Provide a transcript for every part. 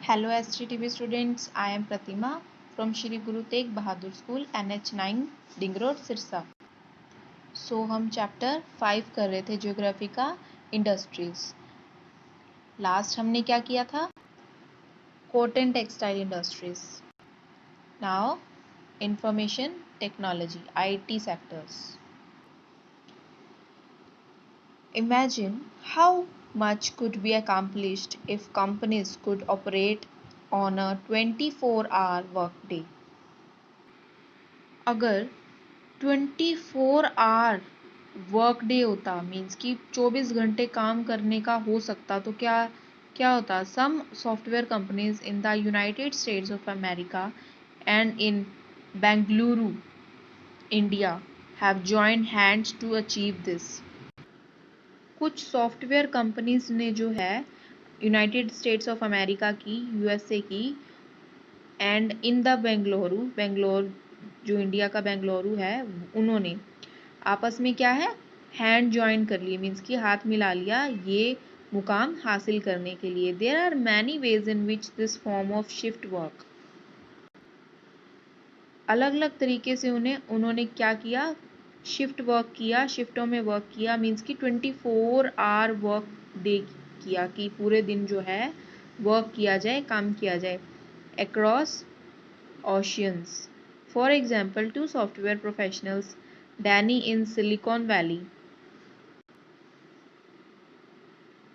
Hello SGTV students, I am Pratima from Shri Guru Tegh Bahadur School NH9 Ding Road Sirsa. सो हम chapter 5 कर रहे थे geography का industries. Last हमने क्या किया था? Cotton textile industries. Now information technology IT sectors. Imagine how much could be accomplished if companies could operate on a 24-hour workday. अगर 24 आवर वर्क डे होता मीन्स कि 24 घंटे काम करने का हो सकता तो क्या क्या होता? Some software companies in the United States of America and in Bengaluru India have joined hands to achieve this. कुछ सॉफ्टवेयर कंपनीज ने जो है यूनाइटेड स्टेट्स ऑफ अमेरिका की, USA की, एंड इन द बेंगलोर जो इंडिया का बेंगलुरु है, उन्होंने आपस में क्या है, हैंड ज्वाइन कर लिए, मीन्स कि हाथ मिला लिया ये मुकाम हासिल करने के लिए। There are many ways in which this form of shift work, अलग अलग तरीके से उन्होंने क्या किया, शिफ्ट वर्क किया, शिफ्टों में वर्क किया, मीन्स कि 24 आवर वर्क डे किया कि पूरे दिन जो है वर्क किया जाए, काम किया जाए across oceans. For example, two software professionals, Danny in Silicon Valley,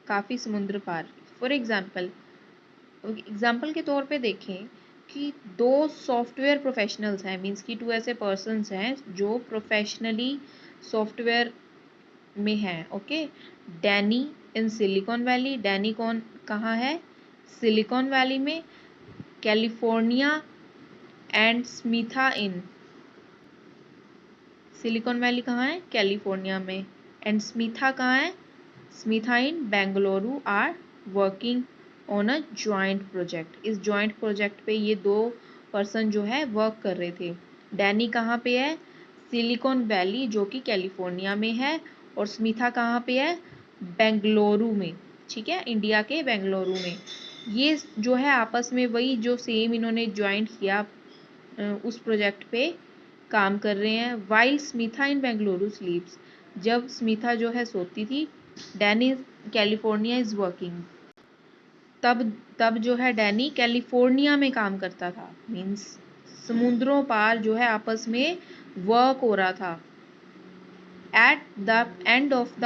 काफ़ी समुद्र पार। फॉर एग्जाम्पल के तौर पे देखें कि दो सॉफ्टवेयर प्रोफेशनल्स हैं, मीन्स कि 2 ऐसे पर्सन्स हैं जो प्रोफेशनली सॉफ्टवेयर में हैं। Okay, Danny in Silicon Valley, Danny कहाँ है? सिलिकॉन वैली में। California and Smitha in, Silicon Valley कहाँ है? कैलिफोर्निया में। एंड स्मिथा कहाँ है? Smitha in Bengaluru are working on a joint project. इस जॉइंट प्रोजेक्ट पे ये दो पर्सन जो है वर्क कर रहे थे। डैनी कहाँ पे है? सिलिकॉन वैली जो कि कैलिफोर्निया में है। और स्मिथा कहाँ पे है? बेंगलुरु में, ठीक है, इंडिया के बेंगलुरु में। ये जो है आपस में वही जो सेम इन्होंने ज्वाइंट किया उस प्रोजेक्ट पे काम कर रहे हैं। वाइल स्मिथा इन बेंगलुरु स्लीप्स, जब स्मिथा जो है सोती थी, डैनी कैलिफोर्निया इज वर्किंग, तब जो है डैनी कैलिफोर्निया में काम करता था। मीन्स समुद्रों पार जो है आपस में वर्क हो रहा था। At the end of the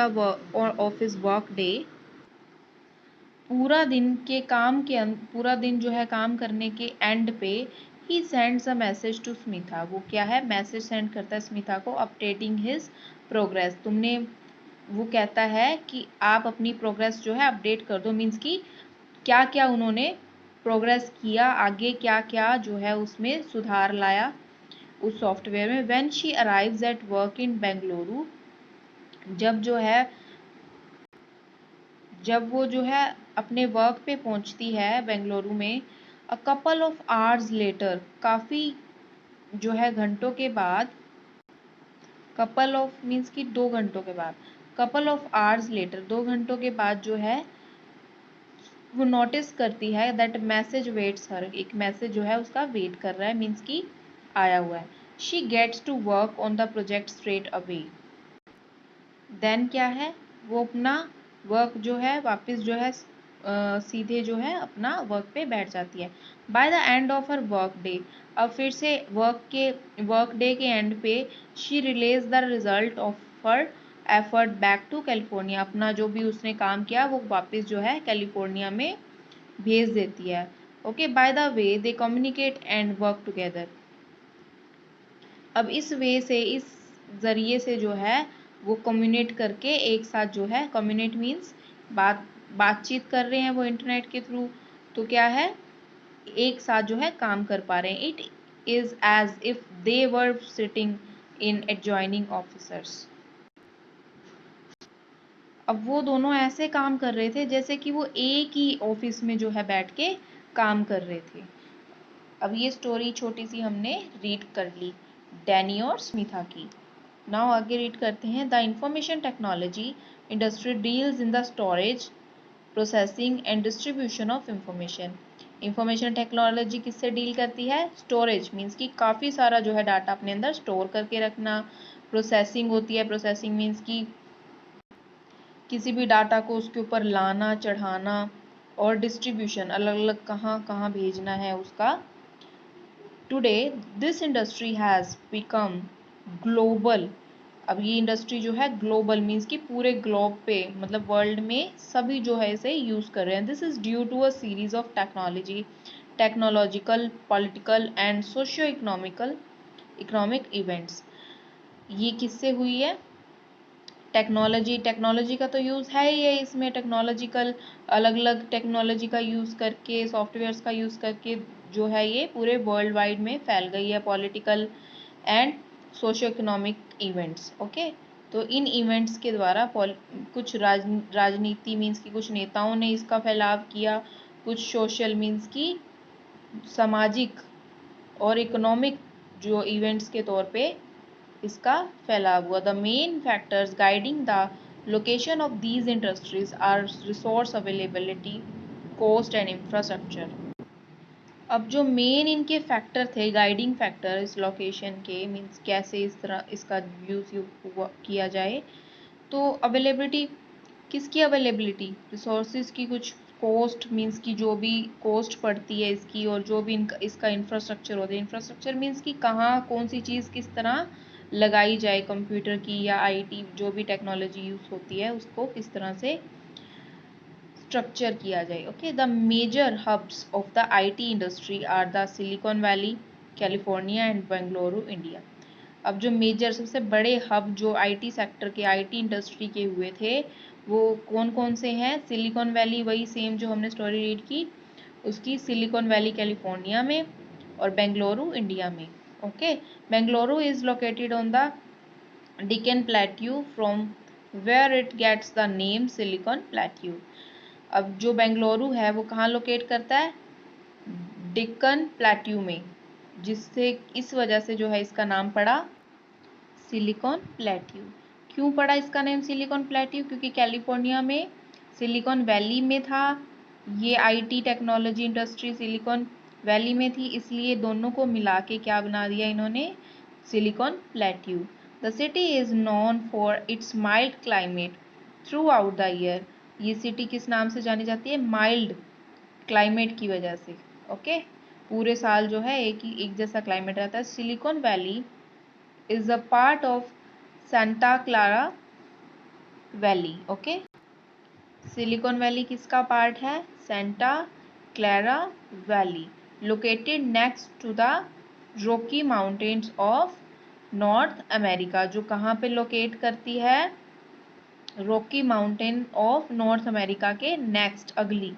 office work day, पूरा दिन जो है काम करने के एंड पे ही sends a message to Smitha. वो क्या है? मैसेज सेंड करता है स्मिथा को, अपडेटिंग हिज प्रोग्रेस। वो कहता है कि आप अपनी प्रोग्रेस जो है अपडेट कर दो, मीन्स कि क्या क्या उन्होंने प्रोग्रेस किया, आगे क्या क्या जो है उसमें सुधार लाया उस सॉफ्टवेयर में। When she arrives at work in Bengaluru, जब वो जो है अपने वर्क पे पहुंचती है बेंगलुरु में, a couple of hours later, काफ़ी जो है घंटों के बाद, कपल ऑफ मीन्स कि 2 घंटों के बाद, कपल ऑफ आवर्स लेटर 2 घंटों के बाद जो है वो नोटिस करती है दैट मैसेज वेट्स हर, एक मैसेज जो है उसका वेट कर रहा है, मीन्स कि आया हुआ है। She gets to work on the project straight away. Then क्या है, वो अपना वर्क जो है वापस जो है सीधे जो है अपना वर्क पे बैठ जाती है। By the end of her work day, अब फिर से वर्क डे के एंड पे she relays the result of her effort back to California. अपना जो भी उसने काम किया वो वापस जो है कैलिफोर्निया में भेज देती है। Okay, by the way they communicate and work together. अब इस जरिए से जो है वो कम्युनिकेट करके एक साथ जो है, कम्युनिकेट मीन्स बातचीत कर रहे हैं वो इंटरनेट के थ्रू, तो क्या है, एक साथ जो है काम कर पा रहे हैं। It is as if they were sitting in adjoining offices. अब वो दोनों ऐसे काम कर रहे थे जैसे कि वो एक ही ऑफिस में जो है बैठ के काम कर रहे थे। अब ये स्टोरी छोटी सी हमने रीड कर ली डैनी और स्मिथा की। नाउ आगे रीड करते हैं। The information technology industry deals in the storage, processing and distribution of information. Information technology किससे डील करती है? स्टोरेज मीन्स कि काफ़ी सारा जो है डाटा अपने अंदर स्टोर करके रखना। प्रोसेसिंग होती है, प्रोसेसिंग मीन्स कि किसी भी डाटा को उसके ऊपर लाना, चढ़ाना। और डिस्ट्रीब्यूशन, अलग अलग कहाँ कहाँ भेजना है उसका। Today this industry has become global. अब ये इंडस्ट्री जो है ग्लोबल मीन्स कि पूरे ग्लोब पे, मतलब वर्ल्ड में सभी जो है इसे यूज़ कर रहे हैं। This is due to a series of technological, political and socio economic events. ये किससे हुई है? टेक्नोलॉजी का तो यूज़ है ही है इसमें। टेक्नोलॉजिकल, अलग अलग टेक्नोलॉजी का यूज़ करके, सॉफ्टवेयर्स का यूज़ करके जो है ये पूरे वर्ल्ड वाइड में फैल गई है। Political and socio economic events. Okay, तो इन इवेंट्स के द्वारा कुछ राजनीति मीन्स की कुछ नेताओं ने इसका फैलाव किया, कुछ सोशल मीन्स की सामाजिक और इकोनॉमिक जो इवेंट्स के तौर पे इसका फैलाव हुआ। The main factors guiding the location of these industries are resource availability, cost and infrastructure. अब जो मेन इनके फैक्टर थे, गाइडिंग फैक्टर इस लोकेशन के, मीन्स कैसे इस तरह इसका यूज़ किया जाए, तो अवेलेबिलिटी, किसकी अवेलेबिलिटी? रिसोर्सेज की। कुछ कोस्ट मीन्स की जो भी कोस्ट पड़ती है इसकी, और जो भी इसका इंफ्रास्ट्रक्चर होता है। इंफ्रास्ट्रक्चर मीन्स कि कहाँ कौन सी चीज़ किस तरह लगाई जाए, कंप्यूटर की या आईटी जो भी टेक्नोलॉजी यूज़ होती है उसको किस तरह से स्ट्रक्चर किया जाए। Okay, the major hubs of the IT industry are the Silicon Valley, California and Bengaluru, India. अब जो मेजर सबसे बड़े हब जो आईटी सेक्टर के, आईटी इंडस्ट्री के हुए थे, वो कौन कौन से हैं? सिलिकॉन वैली, वही सेम जो हमने स्टोरी रीड की उसकी, सिलिकॉन वैली कैलिफोर्निया में, और बेंगलुरु इंडिया में। Okay, Bengaluru is located on the Deccan plateau from where it gets the name Silicon plateau. अब जो बेंगलुरु है वो कहाँ लोकेट करता है? डिक्कन प्लेट्यू में, जिससे इस वजह से जो है इसका नाम पड़ा सिलिकॉन प्लेट्यू। क्यों पड़ा इसका नेम सिलिकॉन प्लेट्यू? क्योंकि कैलिफोर्निया में सिलिकॉन वैली में था ये IT technology industry, silicon Valley में थी, इसलिए दोनों को मिला के क्या बना दिया इन्होंने? Silicon plateau. The city is known for its mild climate through out the year. ये सिटी किस नाम से जानी जाती है? माइल्ड क्लाइमेट की वजह से। ओके, पूरे साल जो है एक जैसा क्लाइमेट रहता है। Silicon Valley is a part of Santa Clara Valley. Okay, Silicon Valley किसका पार्ट है? Santa Clara Valley, located next to the Rocky Mountains of North America. जो कहाँ पे लोकेट करती है? Rocky Mountain of North America के next, अगली।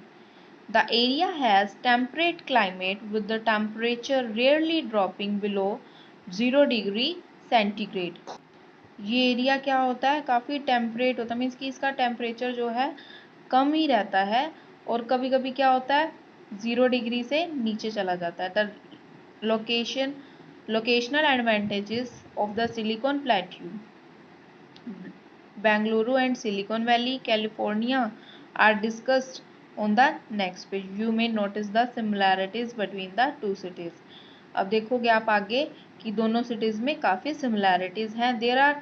The area has temperate climate with the temperature rarely dropping below 0 degree centigrade. ये area क्या होता है? काफ़ी टेम्परेट होता है, मीन्स कि इसका टेम्परेचर जो है कम ही रहता है, और कभी कभी क्या होता है 0 डिग्री से नीचे चला जाता है। The locational advantages of the Silicon plateau, Bengaluru and Silicon Valley, California are discussed on the next page. You may notice the similarities between the two cities. अब देखोगे आप आगे कि दोनों cities में काफ़ी similarities हैं. There are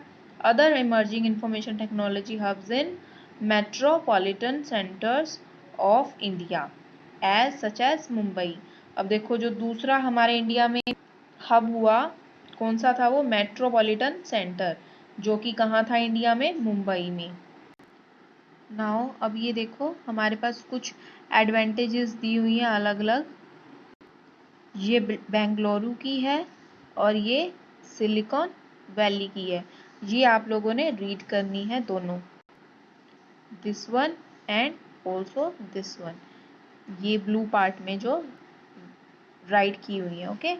other emerging information technology hubs in metropolitan centers of India as such as Mumbai. अब देखो जो दूसरा हमारे इंडिया में हब हुआ कौन सा था? वो मेट्रोपॉलिटन सेंटर, जो कि कहाँ था इंडिया में? मुंबई में। नाउ अब ये देखो हमारे पास कुछ एडवांटेजेस दी हुई हैं अलग अलग। ये बेंगलुरु की है और ये सिलिकॉन वैली की है। ये आप लोगों ने रीड करनी है दोनों, this one and also this one, ये ब्लू पार्ट में जो राइट की हुई है। Okay,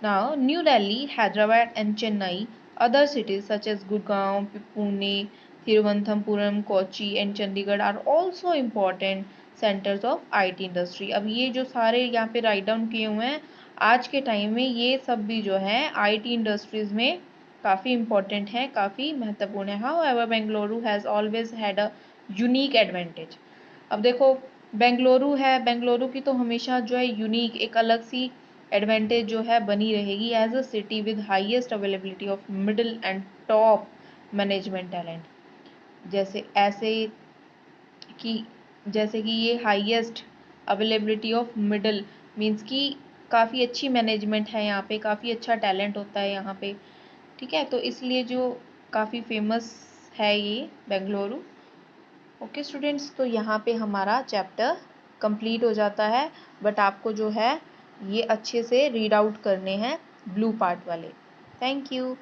now New Delhi, Hyderabad and Chennai, other cities such as Gurgaon, Pune, Thiruvananthapuram, Kochi and Chandigarh are also important centres of IT industry. अब ये जो सारे यहाँ पे राइट डाउन किए हुए हैं आज के टाइम में, ये सब भी जो है आईटी इंडस्ट्रीज में काफ़ी इम्पॉर्टेंट है, काफ़ी महत्वपूर्ण है। However Bengaluru has always had a unique advantage. अब देखो बेंगलुरु है, बेंगलुरु की तो हमेशा जो है यूनिक एक अलग सी एडवांटेज जो है बनी रहेगी as a city with highest availability of middle and top management talent. कि जैसे कि ये highest availability of middle means कि काफ़ी अच्छी मैनेजमेंट है यहाँ पे, काफ़ी अच्छा टैलेंट होता है यहाँ पे। ठीक है, तो इसलिए जो काफ़ी फेमस है ये बेंगलुरु। ओके स्टूडेंट्स, तो यहाँ पे हमारा चैप्टर कंप्लीट हो जाता है, बट आपको जो है ये अच्छे से रीड आउट करने हैं ब्लू पार्ट वाले। Thank you.